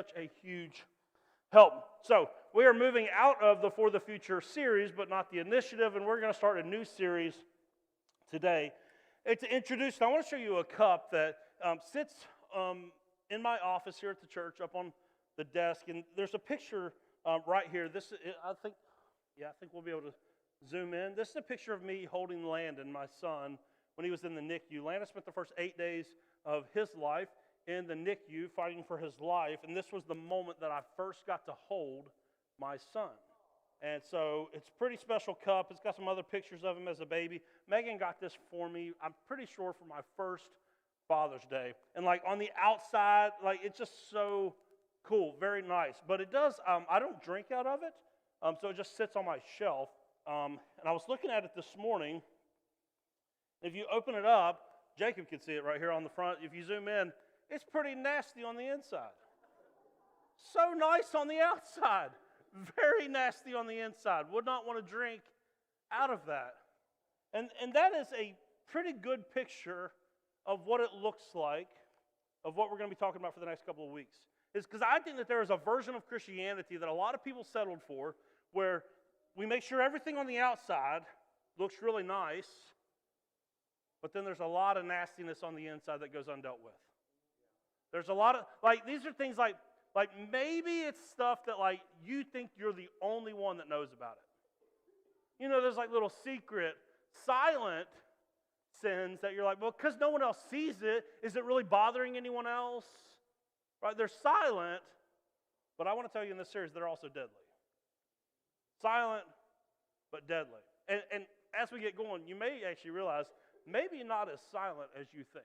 such a huge help. So we are moving out of the For the Future series, but not the initiative, and we're going to start a new series today. It's introduced. I want to show you a cup that sits in my office here at the church, up on the desk, and there's a picture right here. I think we'll be able to zoom in. This is a picture of me holding Landon, my son, when he was in the NICU. Landon spent the first 8 days of his life in the NICU fighting for his life, and this was the moment that I first got to hold my son. And so it's a pretty special cup. It's got some other pictures of him as a baby. Megan got this for me, I'm pretty sure, for my first Father's Day. And like on the outside, like it's just so cool, very nice. But it does, I don't drink out of it, so it just sits on my shelf. And I was looking at it this morning. If you open it up, Jacob can see it right here on the front. If you zoom in, it's pretty nasty on the inside. So nice on the outside. Very nasty on the inside. Would not want to drink out of that. And that is a pretty good picture of what it looks like, of what we're going to be talking about for the next couple of weeks. Is because I think that there is a version of Christianity that a lot of people settled for, where we make sure everything on the outside looks really nice, but then there's a lot of nastiness on the inside that goes undealt with. There's a lot of, like, these are things like maybe it's stuff that, like, you think you're the only one that knows about it. You know, there's like little secret, silent sins that you're like, well, because no one else sees it, is it really bothering anyone else? Right? They're silent, but I want to tell you in this series, they're also deadly. Silent, but deadly. And as we get going, you may actually realize maybe not as silent as you think.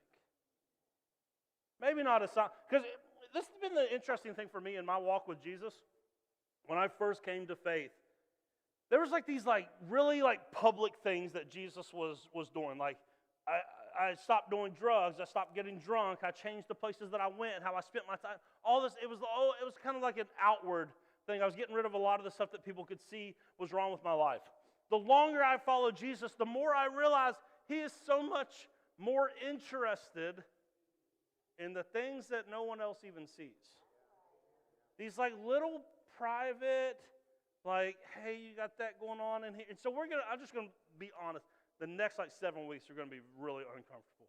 Maybe not as silent. Because this has been the interesting thing for me in my walk with Jesus. When I first came to faith, there was like these like really like public things that Jesus was doing. Like I stopped doing drugs. I stopped getting drunk. I changed the places that I went, how I spent my time. All this, it was kind of like an outward thing. I was getting rid of a lot of the stuff that people could see was wrong with my life. The longer I followed Jesus, the more I realized He is so much more interested in the things that no one else even sees. These like little private, like, hey, you got that going on in here. And so I'm just going to be honest. The next like 7 weeks are going to be really uncomfortable.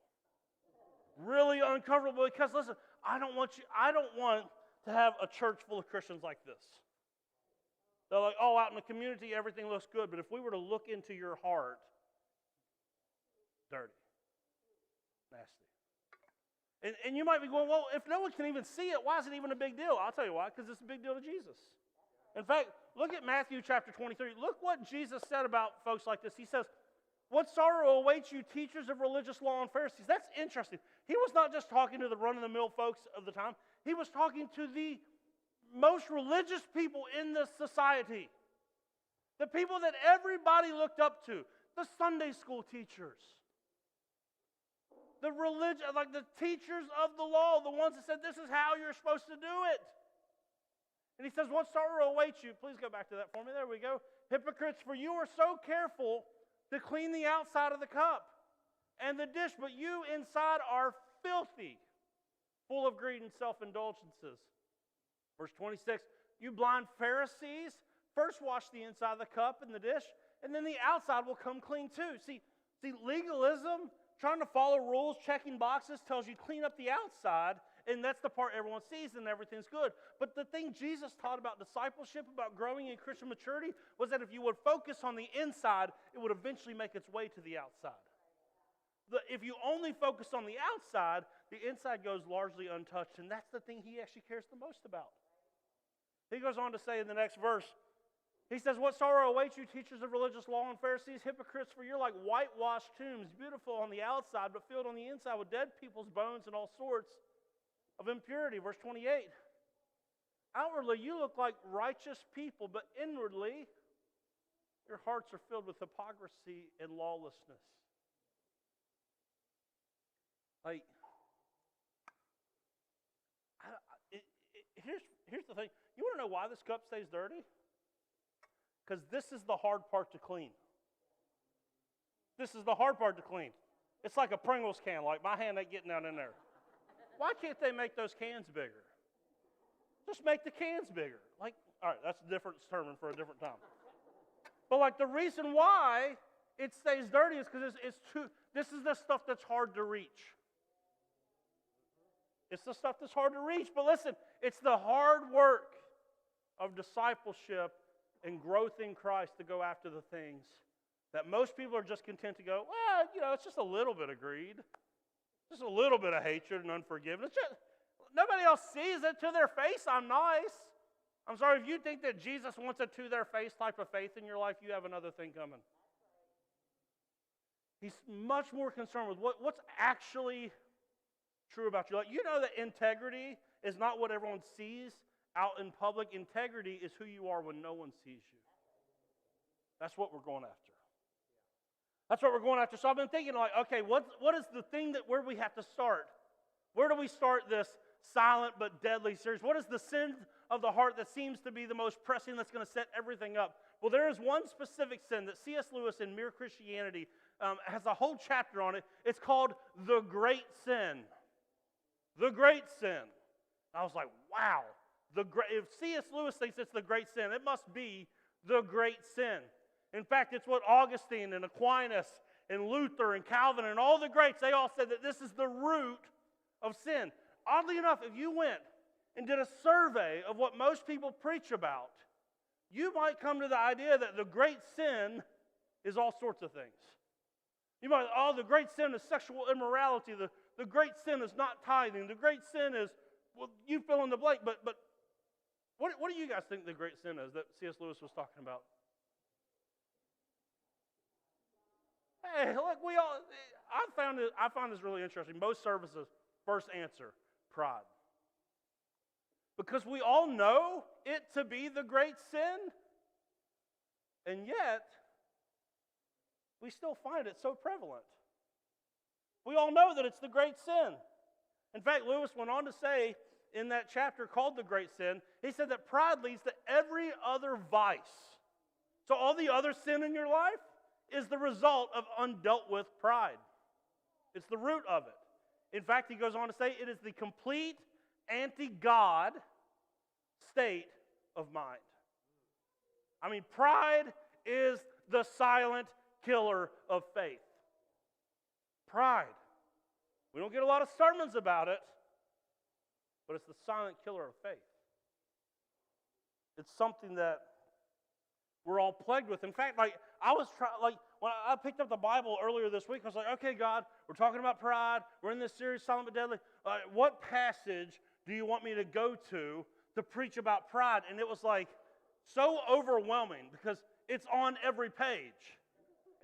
Really uncomfortable because, listen, I don't want to have a church full of Christians like this. They're like, oh, out in the community, everything looks good. But if we were to look into your heart, dirty, nasty. And you might be going, well, if no one can even see it, why is it even a big deal? I'll tell you why, because it's a big deal to Jesus. In fact, look at Matthew chapter 23. Look what Jesus said about folks like this. He says, what sorrow awaits you, teachers of religious law and Pharisees. That's interesting. He was not just talking to the run-of-the-mill folks of the time. He was talking to the most religious people in this society. The people that everybody looked up to. The Sunday school teachers. The like the teachers of the law. The ones that said, this is how you're supposed to do it. And he says, what sorrow awaits you? Please go back to that for me. There we go. Hypocrites, for you are so careful to clean the outside of the cup and the dish, but you inside are filthy, full of greed and self-indulgences. Verse 26, you blind Pharisees, first wash the inside of the cup and the dish, and then the outside will come clean too. See, legalism, trying to follow rules, checking boxes, tells you clean up the outside, and that's the part everyone sees and everything's good. But the thing Jesus taught about discipleship, about growing in Christian maturity, was that if you would focus on the inside, it would eventually make its way to the outside. If you only focus on the outside, the inside goes largely untouched, and that's the thing He actually cares the most about. He goes on to say in the next verse, he says, what sorrow awaits you, teachers of religious law and Pharisees, hypocrites, for you're like whitewashed tombs, beautiful on the outside, but filled on the inside with dead people's bones and all sorts of impurity. Verse 28, outwardly you look like righteous people, but inwardly your hearts are filled with hypocrisy and lawlessness. Like, here's the thing. You want to know why this cup stays dirty? Because this is the hard part to clean. This is the hard part to clean. It's like a Pringles can. Like, my hand ain't getting down in there. Why can't they make those cans bigger? Just make the cans bigger. Like, all right, that's a different sermon for a different time. But like the reason why it stays dirty is because this is the stuff that's hard to reach. It's the stuff that's hard to reach. But listen, it's the hard work of discipleship and growth in Christ to go after the things that most people are just content to go, well, it's just a little bit of greed. Just a little bit of hatred and unforgiveness. Nobody else sees it to their face. I'm nice. I'm sorry, if you think that Jesus wants a to their face type of faith in your life, you have another thing coming. He's much more concerned with what's actually true about you. Like, you know that integrity is not what everyone sees out in public. Integrity is who you are when no one sees you. That's what we're going after. That's what we're going after. So I've been thinking, like, okay, what is the thing where we have to start? Where do we start this silent but deadly series? What is the sin of the heart that seems to be the most pressing that's going to set everything up? Well, there is one specific sin that C.S Lewis in Mere Christianity has a whole chapter on it. It's called the Great Sin. The Great Sin. I was like, wow. If C.S. Lewis thinks it's the great sin, it must be the great sin. In fact, it's what Augustine and Aquinas and Luther and Calvin and all the greats, they all said that this is the root of sin. Oddly enough, if you went and did a survey of what most people preach about, you might come to the idea that the great sin is all sorts of things. You might, the great sin is sexual immorality. The great sin is not tithing. The great sin is, well, you fill in the blank. But what do you guys think the great sin is that C.S. Lewis was talking about? Hey, look, I find this really interesting. Most services, first answer, pride. Because we all know it to be the great sin, and yet we still find it so prevalent. We all know that it's the great sin. In fact, Lewis went on to say in that chapter called The Great Sin, he said that pride leads to every other vice. So all the other sin in your life is the result of undealt with pride. It's the root of it. In fact, he goes on to say it is the complete anti-God state of mind. I mean, pride is the silent killer of faith. Pride. We don't get a lot of sermons about it, but it's the silent killer of faith. It's something that we're all plagued with. In fact, when I picked up the Bible earlier this week, I was like, okay, God, we're talking about pride. We're in this series, Silent but Deadly. What passage do you want me to go to preach about pride? And it was like so overwhelming because it's on every page.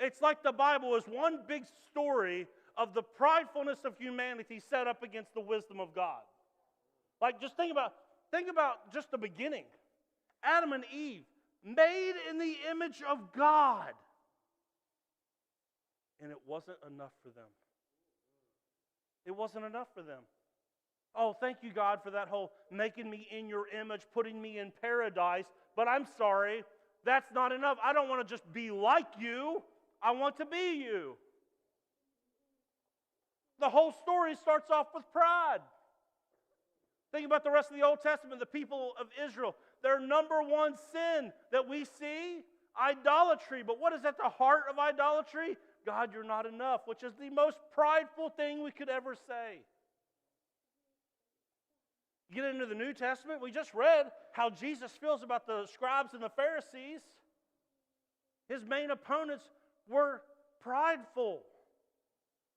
It's like the Bible is one big story of the pridefulness of humanity set up against the wisdom of God. Like, just think about just the beginning. Adam and Eve, made in the image of God. And it wasn't enough for them. It wasn't enough for them. Oh, thank you, God, for that whole making me in your image, putting me in paradise. But I'm sorry, that's not enough. I don't want to just be like you. I want to be you. The whole story starts off with pride. Think about the rest of the Old Testament, the people of Israel. Their number one sin that we see, idolatry. But what is at the heart of idolatry? God, you're not enough, which is the most prideful thing we could ever say. You get into the New Testament, we just read how Jesus feels about the scribes and the Pharisees. His main opponents were prideful.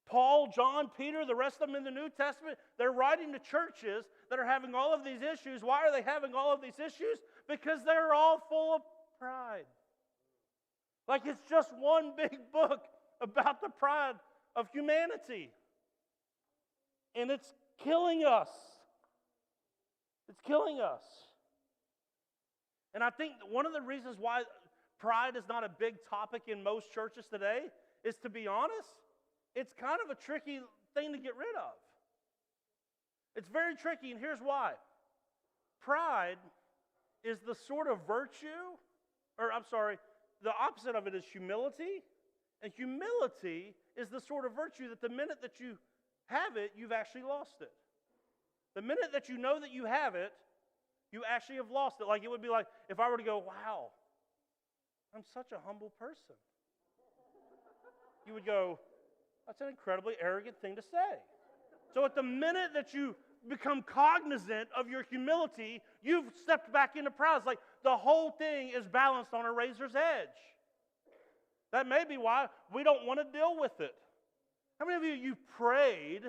Paul, John, Peter, the rest of them in the New Testament, they're writing to churches that are having all of these issues. Why are they having all of these issues? Because they're all full of pride. Like it's just one big book about the pride of humanity. And it's killing us. It's killing us. And I think one of the reasons why pride is not a big topic in most churches today is, to be honest, it's kind of a tricky thing to get rid of. It's very tricky, and here's why. Pride is the sort of virtue, the opposite of it is humility. And humility is the sort of virtue that the minute that you have it, you've actually lost it. The minute that you know that you have it, You actually have lost it. Like it would be like if I were to go, wow, I'm such a humble person. You would go, that's an incredibly arrogant thing to say. So at the minute that you become cognizant of your humility, you've stepped back into pride. It's like the whole thing is balanced on a razor's edge. That may be why we don't want to deal with it. How many of you prayed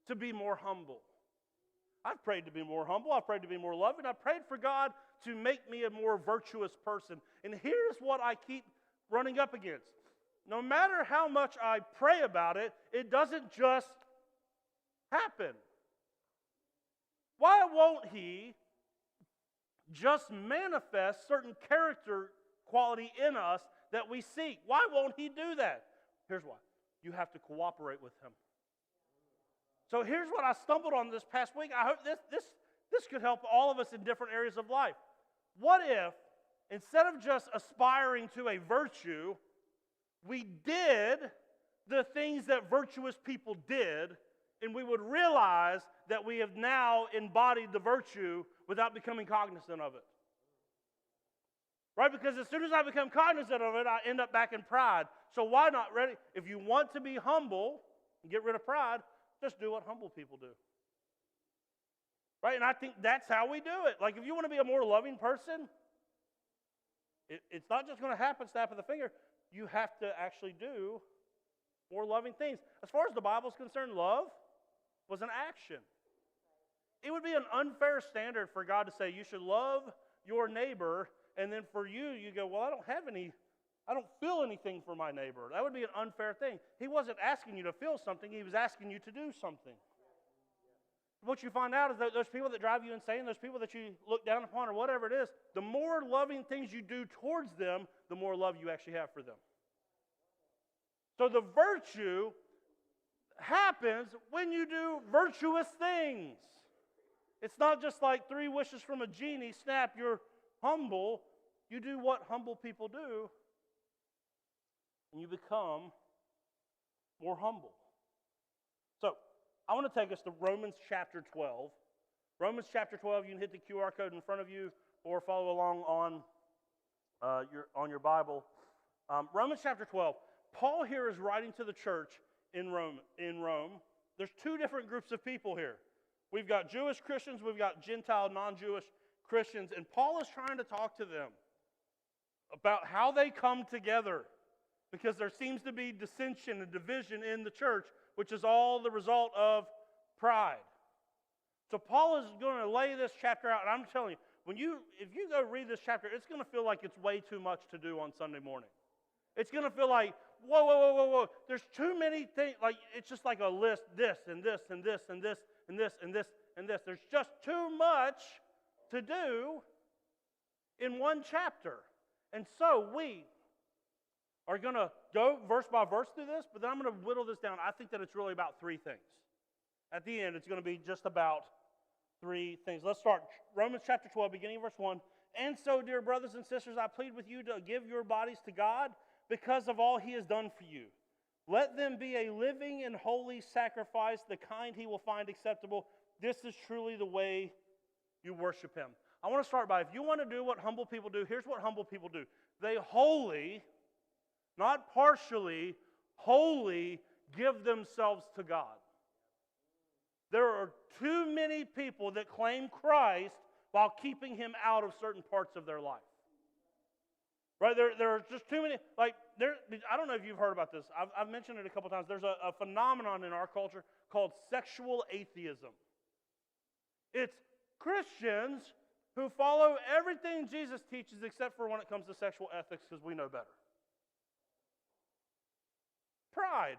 to be more humble? I've prayed to be more humble. I've prayed to be more loving. I've prayed for God to make me a more virtuous person. And here's what I keep running up against. No matter how much I pray about it, it doesn't just happen. Why won't He just manifest certain character quality in us that we seek? Why won't He do that? Here's why. You have to cooperate with Him. So here's what I stumbled on this past week. I hope this could help all of us in different areas of life. What if, instead of just aspiring to a virtue, we did the things that virtuous people did, and we would realize that we have now embodied the virtue without becoming cognizant of it? Right? Because as soon as I become cognizant of it, I end up back in pride. So why not? Ready? If you want to be humble and get rid of pride, just do what humble people do. Right? And I think that's how we do it. Like if you want to be a more loving person, it's not just going to happen snap of the finger. You have to actually do more loving things. As far as the Bible is concerned, love was an action. It would be an unfair standard for God to say you should love your neighbor, and then for you, you go, well, I don't feel anything for my neighbor. That would be an unfair thing. He wasn't asking you to feel something. He was asking you to do something. What you find out is that those people that drive you insane, those people that you look down upon or whatever it is, the more loving things you do towards them, the more love you actually have for them. So the virtue happens when you do virtuous things. It's not just like 3 wishes from a genie, snap, you're humble. You do what humble people do, and you become more humble. So, I want to take us to Romans chapter 12. Romans chapter 12, you can hit the QR code in front of you or follow along on your Bible. Romans chapter 12. Paul here is writing to the church in Rome. There's 2 different groups of people here. We've got Jewish Christians, we've got Gentile, non-Jewish Christians, and Paul is trying to talk to them about how they come together, because there seems to be dissension and division in the church, which is all the result of pride. So Paul is going to lay this chapter out, and I'm telling you, if you go read this chapter, it's going to feel like it's way too much to do on Sunday morning. It's going to feel like, whoa. There's too many things. Like it's just like a list, this and this and this and this and this and this and this. There's just too much to do in one chapter. And so we are going to go verse by verse through this, but then I'm going to whittle this down. I think that it's really about 3 things. At the end, it's going to be just about 3 things. Let's start Romans chapter 12, beginning verse 1. And so, dear brothers and sisters, I plead with you to give your bodies to God because of all He has done for you. Let them be a living and holy sacrifice, the kind He will find acceptable. This is truly the way you worship Him. I want to start by, if you want to do what humble people do, here's what humble people do. They wholly, not partially, wholly give themselves to God. There are too many people that claim Christ while keeping Him out of certain parts of their life. Right? There are just too many, I don't know if you've heard about this. I've mentioned it a couple times. There's a phenomenon in our culture called sexual atheism. It's Christians who follow everything Jesus teaches except for when it comes to sexual ethics because we know better. Pride.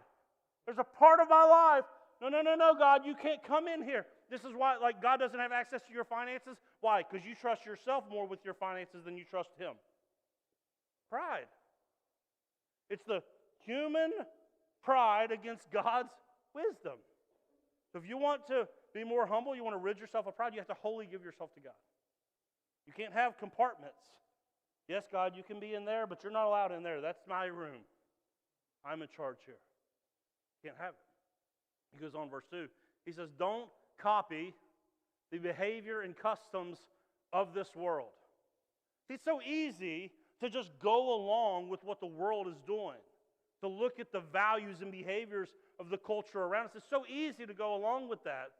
There's a part of my life. No, God, you can't come in here. This is why, God doesn't have access to your finances. Why? Because you trust yourself more with your finances than you trust Him. Pride. It's the human pride against God's wisdom. So if you want to be more humble, you want to rid yourself of pride, you have to wholly give yourself to God. You can't have compartments. Yes, God, you can be in there, but you're not allowed in there. That's my room. I'm in charge here. Can't have it. He goes on, verse 2. He says, don't copy the behavior and customs of this world. See, it's so easy to just go along with what the world is doing, to look at the values and behaviors of the culture around us. It's so easy to go along with that.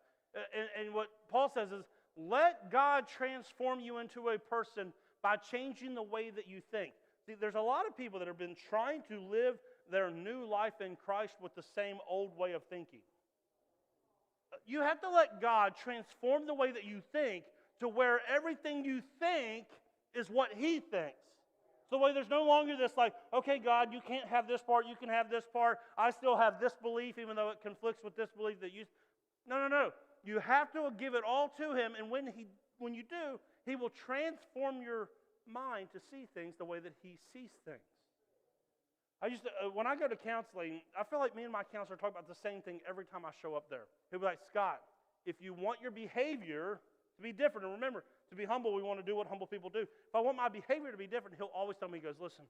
And what Paul says is, let God transform you into a person by changing the way that you think. See, there's a lot of people that have been trying to live their new life in Christ with the same old way of thinking. You have to let God transform the way that you think to where everything you think is what He thinks. So the way there's no longer this like, okay, God, you can't have this part, you can have this part. I still have this belief even though it conflicts with this belief that you... No. You have to give it all to Him, and when you do, He will transform your mind to see things the way that He sees things. When I go to counseling, I feel like me and my counselor talk about the same thing every time I show up there. He'll be like, Scott, if you want your behavior to be different, and remember, to be humble, we want to do what humble people do. If I want my behavior to be different, he'll always tell me, he goes, listen,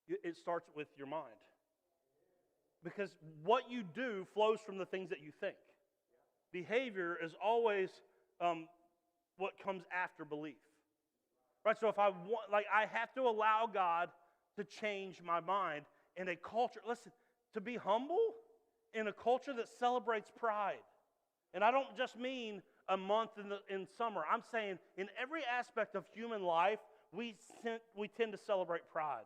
it starts with your mind. Because what you do flows from the things that you think. Behavior is always what comes after belief. Right? So if I want, I have to allow God to change my mind in a culture. Listen, to be humble in a culture that celebrates pride. And I don't just mean a month in summer. I'm saying in every aspect of human life, we tend to celebrate pride.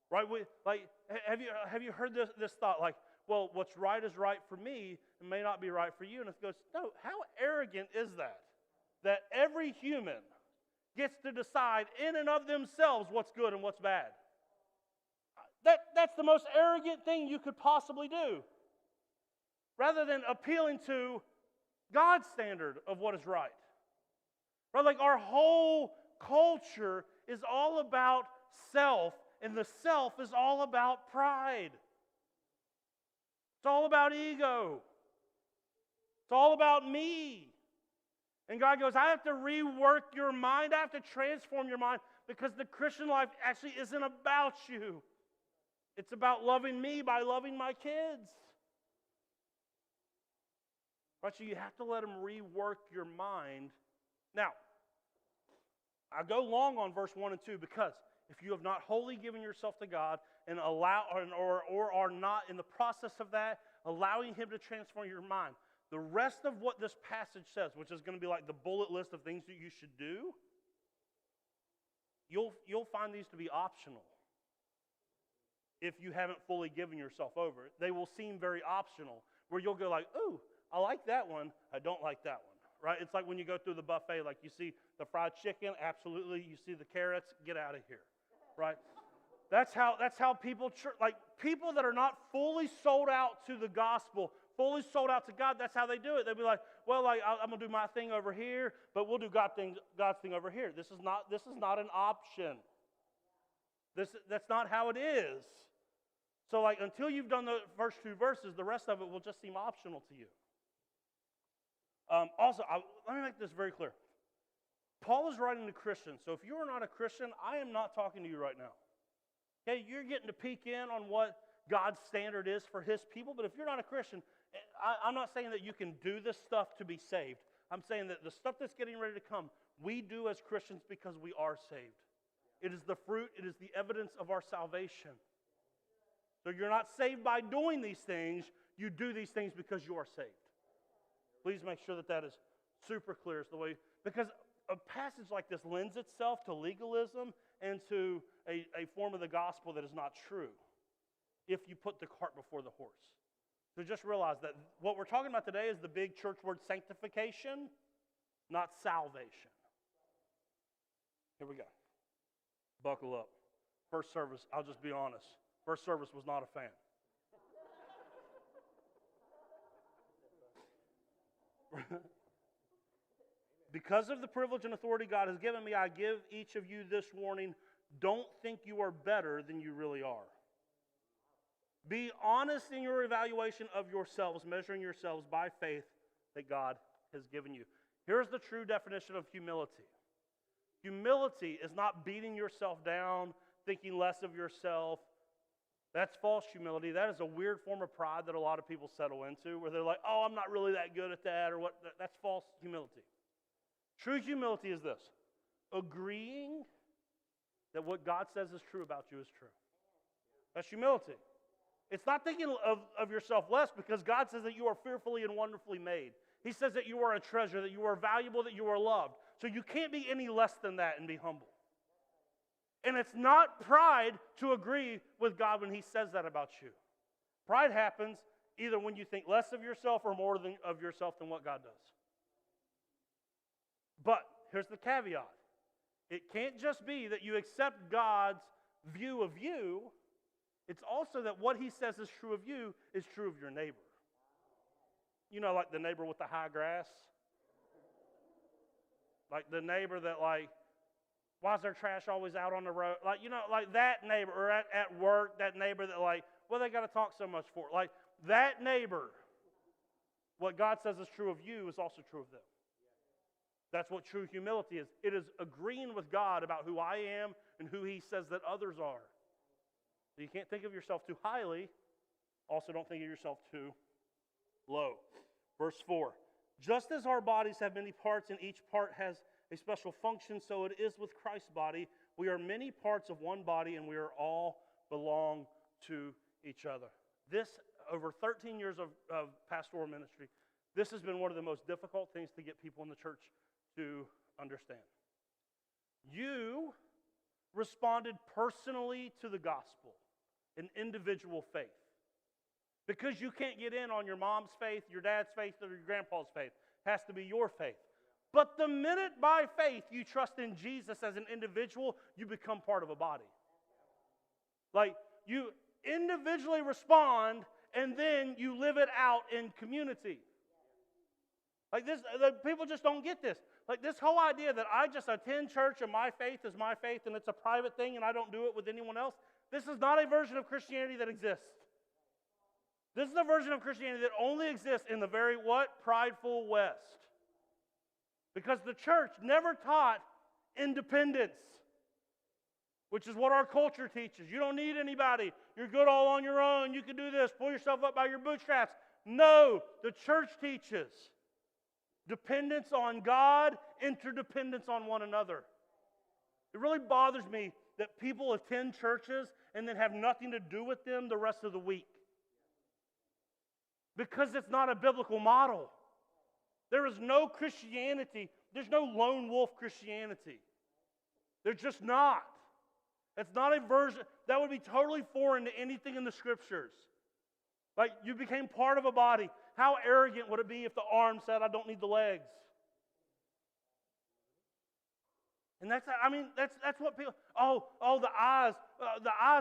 Right? Have you heard this thought like, well, what's right is right for me and may not be right for you? And it goes, no, how arrogant is that? That every human gets to decide in and of themselves what's good and what's bad. That's the most arrogant thing you could possibly do. Rather than appealing to God's standard of what is right. Right? Like our whole culture is all about self, and the self is all about pride. It's all about ego. It's all about me. And God goes, I have to rework your mind. I have to transform your mind because the Christian life actually isn't about you. It's about loving me by loving my kids. Right, so you have to let Him rework your mind. Now, I go long on verse 1 and 2 because if you have not wholly given yourself to God and or are not in the process of that, allowing Him to transform your mind, the rest of what this passage says, which is going to be like the bullet list of things that you should do, you'll find these to be optional if you haven't fully given yourself over. They will seem very optional, where you'll go like, ooh, I like that one, I don't like that one, right? It's like when you go through the buffet, like you see the fried chicken, absolutely. You see the carrots, get out of here, right? That's how people, people that are not fully sold out to the gospel, fully sold out to God, that's how they do it. They'll be like, well, I'm going to do my thing over here, but we'll do God's thing over here. This is not an option. That's not how it is. So until you've done the first two verses, the rest of it will just seem optional to you. Also, let me make this very clear. Paul is writing to Christians, so if you are not a Christian, I am not talking to you right now. Okay, you're getting to peek in on what God's standard is for His people, but if you're not a Christian, I'm not saying that you can do this stuff to be saved. I'm saying that the stuff that's getting ready to come, we do as Christians because we are saved. It is the fruit, it is the evidence of our salvation. So you're not saved by doing these things, you do these things because you are saved. Please make sure that is super clear as the way, because a passage like this lends itself to legalism and to a form of the gospel that is not true if you put the cart before the horse. So just realize that what we're talking about today is the big church word sanctification, not salvation. Here we go. Buckle up. First service, I'll just be honest. First service was not a fan. Because of the privilege and authority God has given me, I give each of you this warning. Don't think you are better than you really are. Be honest in your evaluation of yourselves, measuring yourselves by faith that God has given you. Here's the true definition of humility. Humility is not beating yourself down, thinking less of yourself. That's false humility. That is a weird form of pride that a lot of people settle into, where they're like, oh, I'm not really that good at that, or what. That's false humility. True humility is this: agreeing that what God says is true about you is true. That's humility. It's not thinking of yourself less, because God says that you are fearfully and wonderfully made. He says that you are a treasure, that you are valuable, that you are loved. So you can't be any less than that and be humble. And it's not pride to agree with God when He says that about you. Pride happens either when you think less of yourself or more of yourself than what God does. But here's the caveat. It can't just be that you accept God's view of you. It's also that what He says is true of you is true of your neighbor. You know, like the neighbor with the high grass? Like the neighbor that, like, why is their trash always out on the road? Like, you know, like that neighbor, or at work, that neighbor that, like, well, they got to talk so much for. Like, that neighbor, what God says is true of you is also true of them. That's what true humility is. It is agreeing with God about who I am and who He says that others are. So you can't think of yourself too highly. Also, don't think of yourself too low. Verse 4. Just as our bodies have many parts and each part has a special function, so it is with Christ's body. We are many parts of one body, and we are all belong to each other. This, over 13 years of pastoral ministry, this has been one of the most difficult things to get people in the church to understand. You responded personally to the gospel, an individual faith. Because you can't get in on your mom's faith, your dad's faith, or your grandpa's faith. It has to be your faith. But the minute by faith you trust in Jesus as an individual, you become part of a body. Like, you individually respond, and then you live it out in community. Like this, people just don't get this. Like this whole idea that I just attend church and my faith is my faith and it's a private thing and I don't do it with anyone else. This is not a version of Christianity that exists. This is a version of Christianity that only exists in the very what? Prideful West. Because the church never taught independence, which is what our culture teaches. You don't need anybody. You're good all on your own. You can do this. Pull yourself up by your bootstraps. No, the church teaches dependence on God, interdependence on one another. It really bothers me that people attend churches and then have nothing to do with them the rest of the week. Because it's not a biblical model. There is no Christianity. There's no lone wolf Christianity. There's just not. It's not a version that would be totally foreign to anything in the Scriptures. Like, you became part of a body. How arrogant would it be if the arm said, I don't need the legs? And that's what people, the eyes,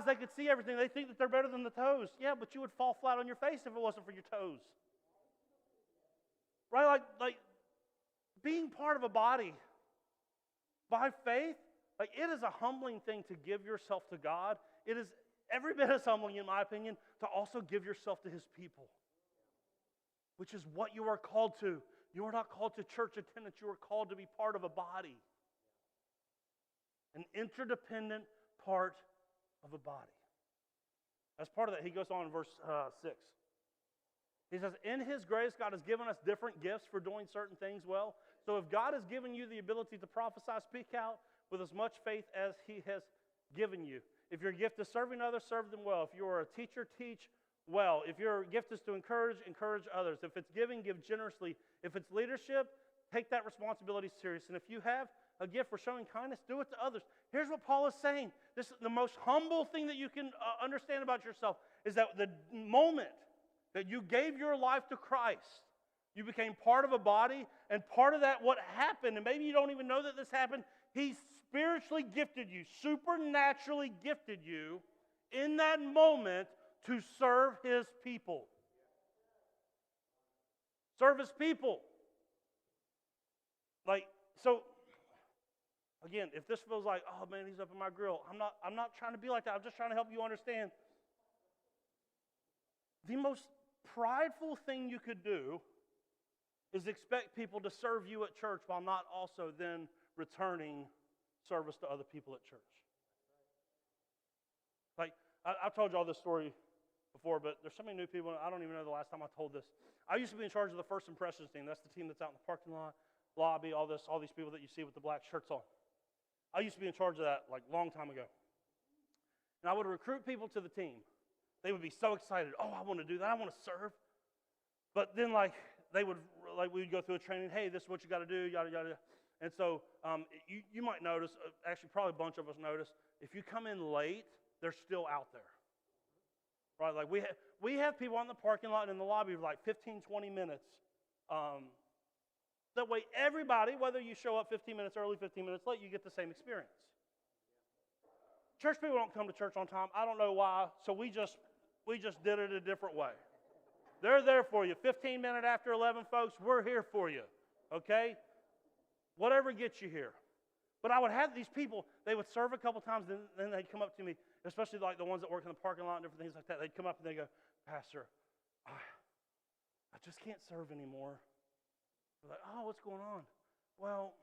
they could see everything. They think that they're better than the toes. Yeah, but you would fall flat on your face if it wasn't for your toes. Right? Like being part of a body by faith, like, it is a humbling thing to give yourself to God. It is every bit as humbling, in my opinion, to also give yourself to His people, which is what you are called to. You are not called to church attendance. You are called to be part of a body, an interdependent part of a body. As part of that, he goes on in verse 6. He says, in His grace, God has given us different gifts for doing certain things well. So if God has given you the ability to prophesy, speak out with as much faith as He has given you. If your gift is serving others, serve them well. If you are a teacher, teach well. If your gift is to encourage, encourage others. If it's giving, give generously. If it's leadership, take that responsibility serious. And if you have a gift for showing kindness, do it to others. Here's what Paul is saying. This is the most humble thing that you can understand about yourself, is that the moment that you gave your life to Christ, you became part of a body, and part of that, what happened, and maybe you don't even know that this happened, He spiritually gifted you, supernaturally gifted you in that moment to serve His people. Serve His people. Like, so, again, if this feels like, oh man, he's up in my grill, I'm not trying to be like that. I'm just trying to help you understand. The most prideful thing you could do is expect people to serve you at church while not also then returning service to other people at church. Like, I've told you all this story before, but there's so many new people, I don't even know the last time I told this. I used to be in charge of the first impressions team. That's the team that's out in the parking lot. lobby, all these people that you see with the black shirts on. I used to be in charge of that like a long time ago. And I would recruit people to the team. They would be so excited. Oh, I want to do that. I want to serve. But then we would go through a training. Hey, this is what you got to do, yada, yada. And so you might notice, actually probably a bunch of us notice, if you come in late, they're still out there. Right? Like we have people in the parking lot and in the lobby for like 15, 20 minutes. That way everybody, whether you show up 15 minutes early, 15 minutes late, you get the same experience. Church people don't come to church on time. I don't know why, so we just did it a different way. They're there for you. 15 minutes after 11, folks, we're here for you. Okay? Whatever gets you here. But I would have these people, they would serve a couple times, then they'd come up to me, especially like the ones that work in the parking lot and different things like that. They'd come up and they'd go, Pastor, I just can't serve anymore. We're like, oh, what's going on? Well,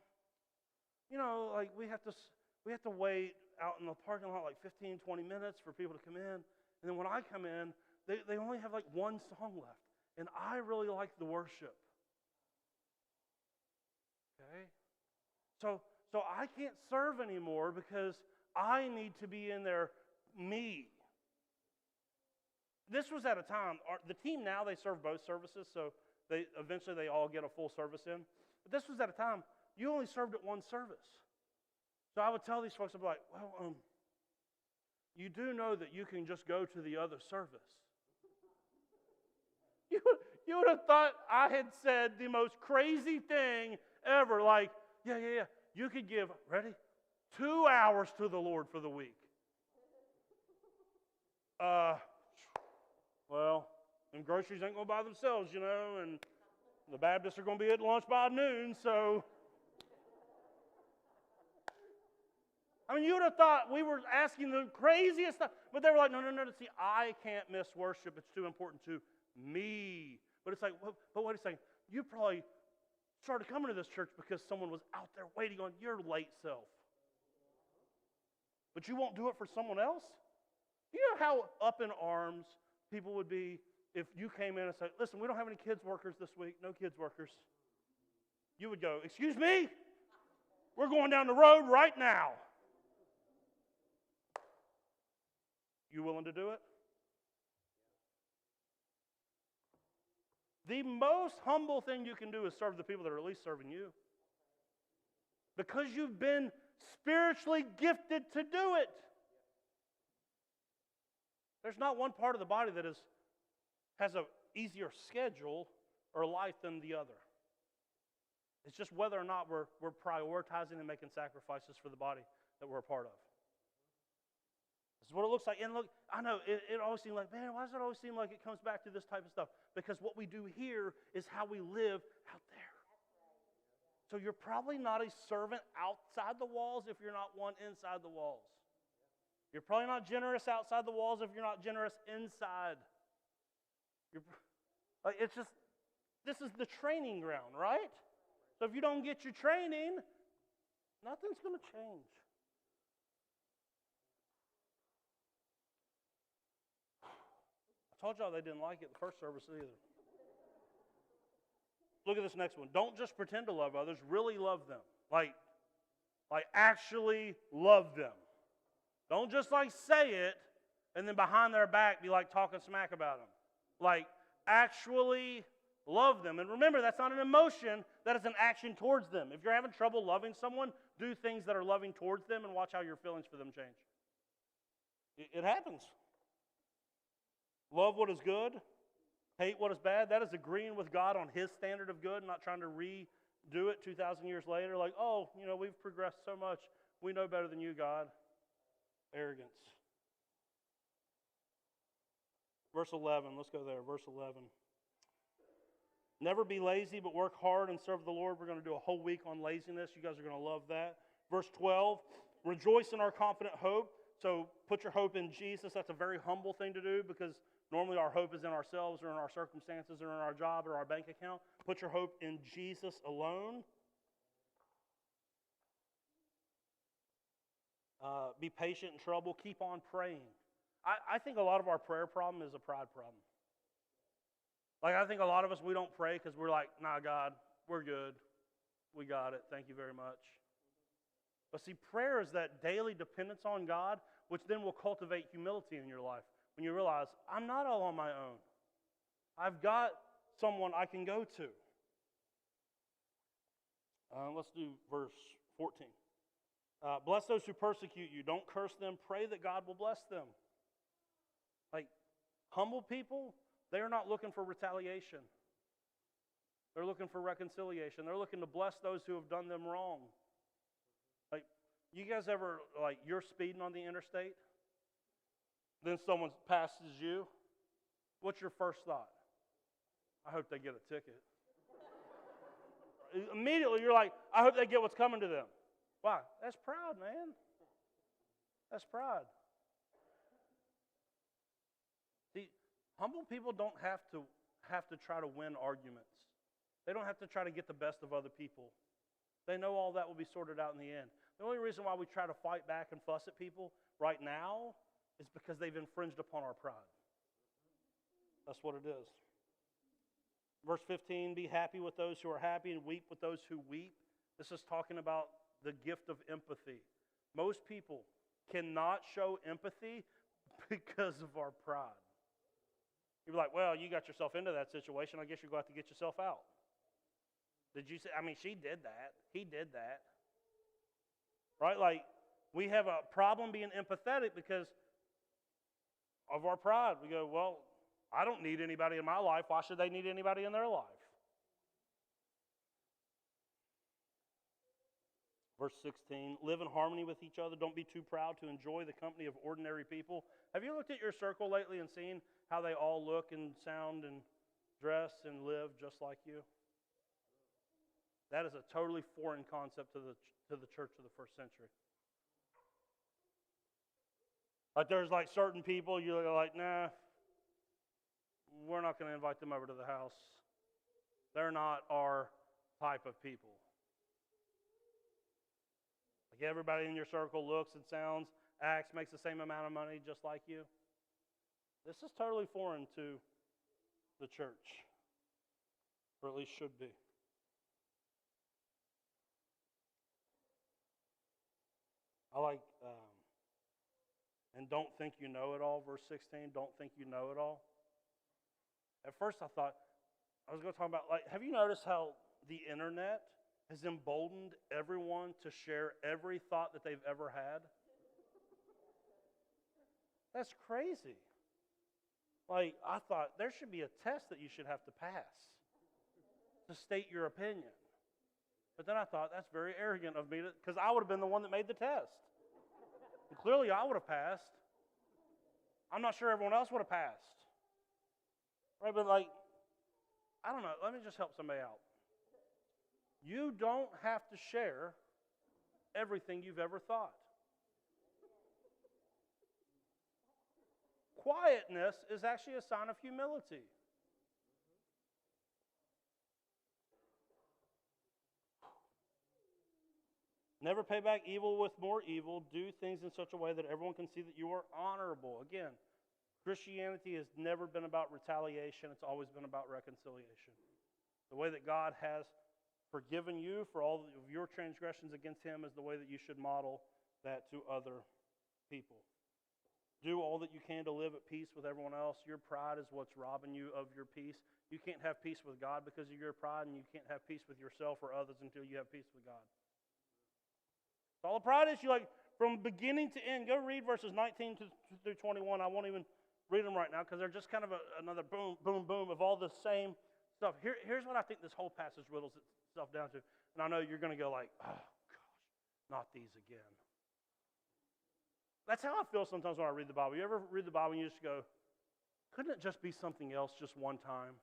like we have to wait out in the parking lot like 15, 20 minutes for people to come in. And then when I come in, they only have like one song left. And I really like the worship. Okay? So I can't serve anymore because I need to be in there, me. This was at a time, the team now, they serve both services, so eventually they all get a full service in. But this was at a time, you only served at one service. So I would tell these folks, I'd be like, well, you do know that you can just go to the other service. You would have thought I had said the most crazy thing ever, like, yeah. You could give, ready, 2 hours to the Lord for the week. Well, them groceries ain't going to buy themselves, and the Baptists are going to be at lunch by noon, so. I mean, you would have thought we were asking the craziest stuff, but they were like, no. See, I can't miss worship. It's too important to me. But it's like, but wait a second. You probably started coming to this church because someone was out there waiting on your late self. But you won't do it for someone else? You know how up in arms people would be if you came in and said, listen, we don't have any kids workers this week. No kids workers. You would go, excuse me? We're going down the road right now. You willing to do it? The most humble thing you can do is serve the people that are at least serving you. Because you've been spiritually gifted to do it. There's not one part of the body that has an easier schedule or life than the other. It's just whether or not we're prioritizing and making sacrifices for the body that we're a part of. This is what it looks like. And look, I know, it always seems like, man, why does it always seem like it comes back to this type of stuff? Because what we do here is how we live out there. So you're probably not a servant outside the walls if you're not one inside the walls. You're probably not generous outside the walls if you're not generous inside. This is the training ground, right? So if you don't get your training, nothing's going to change. I told y'all they didn't like it the first service either. Look at this next one. Don't just pretend to love others, really love them. Like actually love them. Don't just say it and then behind their back be talking smack about them. Actually love them. And remember, that's not an emotion, that is an action towards them. If you're having trouble loving someone, do things that are loving towards them and watch how your feelings for them change. It happens. Love what is good, hate what is bad. That is agreeing with God on His standard of good, not trying to redo it 2,000 years later. We've progressed so much. We know better than you, God. Arrogance. Verse 11. Let's go there. Verse 11. Never be lazy, but work hard and serve the Lord. We're going to do a whole week on laziness. You guys are going to love that. Verse 12. Rejoice in our confident hope. So put your hope in Jesus. That's a very humble thing to do because normally our hope is in ourselves or in our circumstances or in our job or our bank account. Put your hope in Jesus alone. Be patient in trouble. Keep on praying. I think a lot of our prayer problem is a pride problem. I think a lot of us, we don't pray because we're like, nah, God, we're good. We got it. Thank you very much. But see, prayer is that daily dependence on God, which then will cultivate humility in your life. When you realize, I'm not all on my own. I've got someone I can go to. Let's do verse 14. Bless those who persecute you. Don't curse them. Pray that God will bless them. Like, humble people, they're not looking for retaliation. They're looking for reconciliation. They're looking to bless those who have done them wrong. Like, you guys ever, like, you're speeding on the interstate, then someone passes you. What's your first thought? I hope they get a ticket. Immediately, you're like, I hope they get what's coming to them. Why? That's pride, man. That's pride. See, humble people don't have to try to win arguments. They don't have to try to get the best of other people. They know all that will be sorted out in the end. The only reason why we try to fight back and fuss at people right now is because they've infringed upon our pride. That's what it is. Verse 15, be happy with those who are happy and weep with those who weep. This is talking about the gift of empathy. Most people cannot show empathy because of our pride. You're like, well, you got yourself into that situation. I guess you're going to have to get yourself out. Did you say, I mean, she did that. He did that. Right? Like, we have a problem being empathetic because of our pride. We go, well, I don't need anybody in my life. Why should they need anybody in their life? Verse 16, live in harmony with each other. Don't be too proud to enjoy the company of ordinary people. Have you looked at your circle lately and seen how they all look and sound and dress and live just like you? That is a totally foreign concept to the church of the first century. Like, there's like certain people, you're like, nah, we're not going to invite them over to the house. They're not our type of people. Like, everybody in your circle looks and sounds, acts, makes the same amount of money just like you. This is totally foreign to the church, or at least should be. I like, and don't think you know it all, verse 16, don't think you know it all. At first I thought, I was going to talk about, like, have you noticed how the internet has emboldened everyone to share every thought that they've ever had? That's crazy. Like, I thought there should be a test that you should have to pass to state your opinion. But then I thought, that's very arrogant of me, because I would have been the one that made the test. And clearly I would have passed. I'm not sure everyone else would have passed. Right, but like, I don't know, let me just help somebody out. You don't have to share everything you've ever thought. Quietness is actually a sign of humility. Never pay back evil with more evil. Do things in such a way that everyone can see that you are honorable. Again, Christianity has never been about retaliation. It's always been about reconciliation. The way that God has forgiven you for all of your transgressions against Him is the way that you should model that to other people. Do all that you can to live at peace with everyone else. Your pride is what's robbing you of your peace. You can't have peace with God because of your pride, and you can't have peace with yourself or others until you have peace with God. It's all a pride issue, like from beginning to end. Go read verses 19 through 21. I won't even read them right now because they're just kind of another boom, boom, boom of all the same stuff. Here's what I think this whole passage whittles itself down to. And I know you're going to go like, oh, gosh, not these again. That's how I feel sometimes when I read the Bible. You ever read the Bible and you just go, couldn't it just be something else just one time?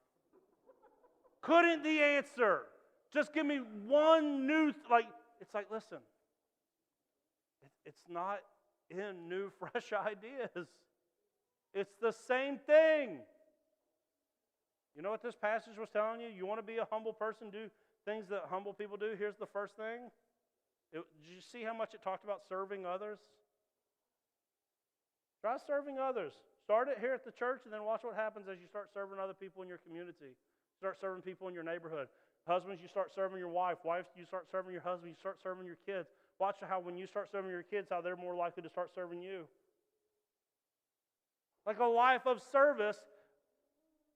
Couldn't the answer just give me one new, it's like, listen, it's not in new, fresh ideas. It's the same thing. You know what this passage was telling you? You want to be a humble person, do things that humble people do? Here's the first thing. Did you see how much it talked about serving others? Try serving others. Start it here at the church and then watch what happens as you start serving other people in your community. Start serving people in your neighborhood. Husbands, you start serving your wife. Wives, you start serving your husband. You start serving your kids. Watch how when you start serving your kids, how they're more likely to start serving you. Like a life of service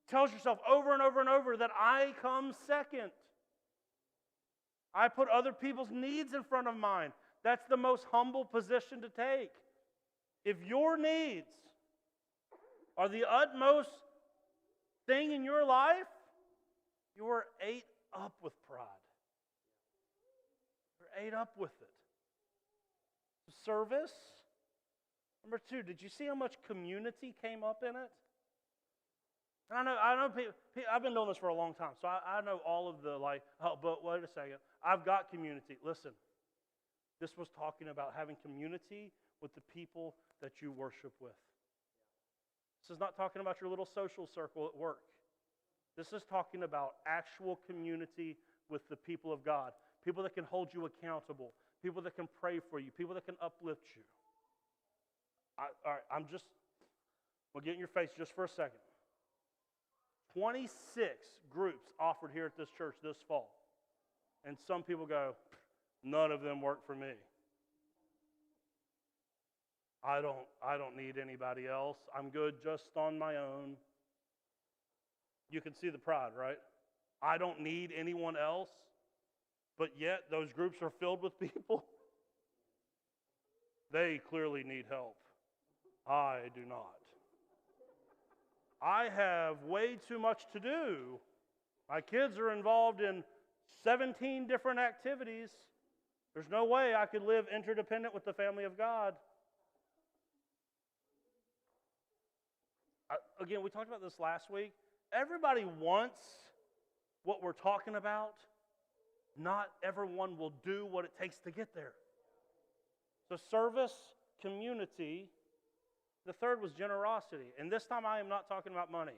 tells yourself over and over and over that I come second. I put other people's needs in front of mine. That's the most humble position to take. If your needs are the utmost thing in your life, you are ate up with pride. You're ate up with it. Service. Number 2, did you see how much community came up in it? I know people, I've been doing this for a long time, so I know all of the but wait a second. I've got community. Listen, this was talking about having community with the people that you worship with. This is not talking about your little social circle at work. This is talking about actual community with the people of God. People that can hold you accountable. People that can pray for you. People that can uplift you. All right, we'll get in your face just for a second. 26 groups offered here at this church this fall. And some people go, none of them work for me. I don't need anybody else. I'm good just on my own. You can see the pride, right? I don't need anyone else. But yet those groups are filled with people. They clearly need help. I do not. I have way too much to do. My kids are involved in 17 different activities. There's no way I could live interdependent with the family of God. Again, we talked about this last week. Everybody wants what we're talking about. Not everyone will do what it takes to get there. So service, community. The third was generosity. And this time I am not talking about money.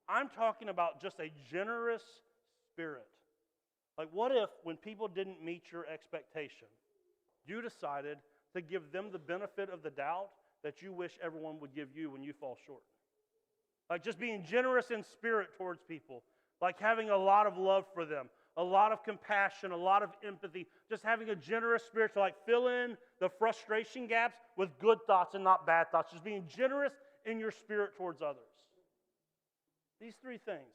I'm talking about just a generous spirit. Like what if when people didn't meet your expectation, you decided to give them the benefit of the doubt that you wish everyone would give you when you fall short? Like just being generous in spirit towards people. Like having a lot of love for them. A lot of compassion, a lot of empathy, just having a generous spirit to fill in the frustration gaps with good thoughts and not bad thoughts. Just being generous in your spirit towards others. These 3 things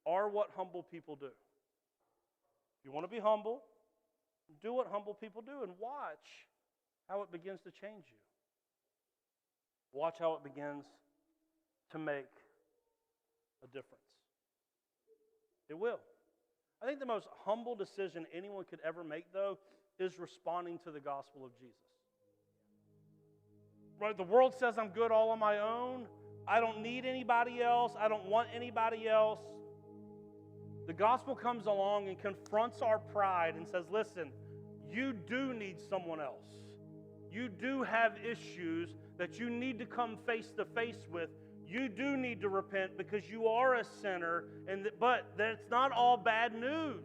are what humble people do. If you want to be humble, do what humble people do and watch how it begins to change you. Watch how it begins to make a difference. It will. I think the most humble decision anyone could ever make, though, is responding to the gospel of Jesus. Right? The world says I'm good all on my own. I don't need anybody else. I don't want anybody else. The gospel comes along and confronts our pride and says, listen, you do need someone else. You do have issues that you need to come face to face with. You do need to repent because you are a sinner, but that's not all bad news.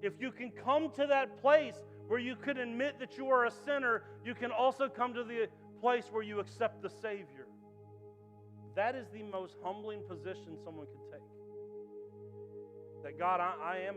If you can come to that place where you can admit that you are a sinner, you can also come to the place where you accept the Savior. That is the most humbling position someone could take. That God, I am a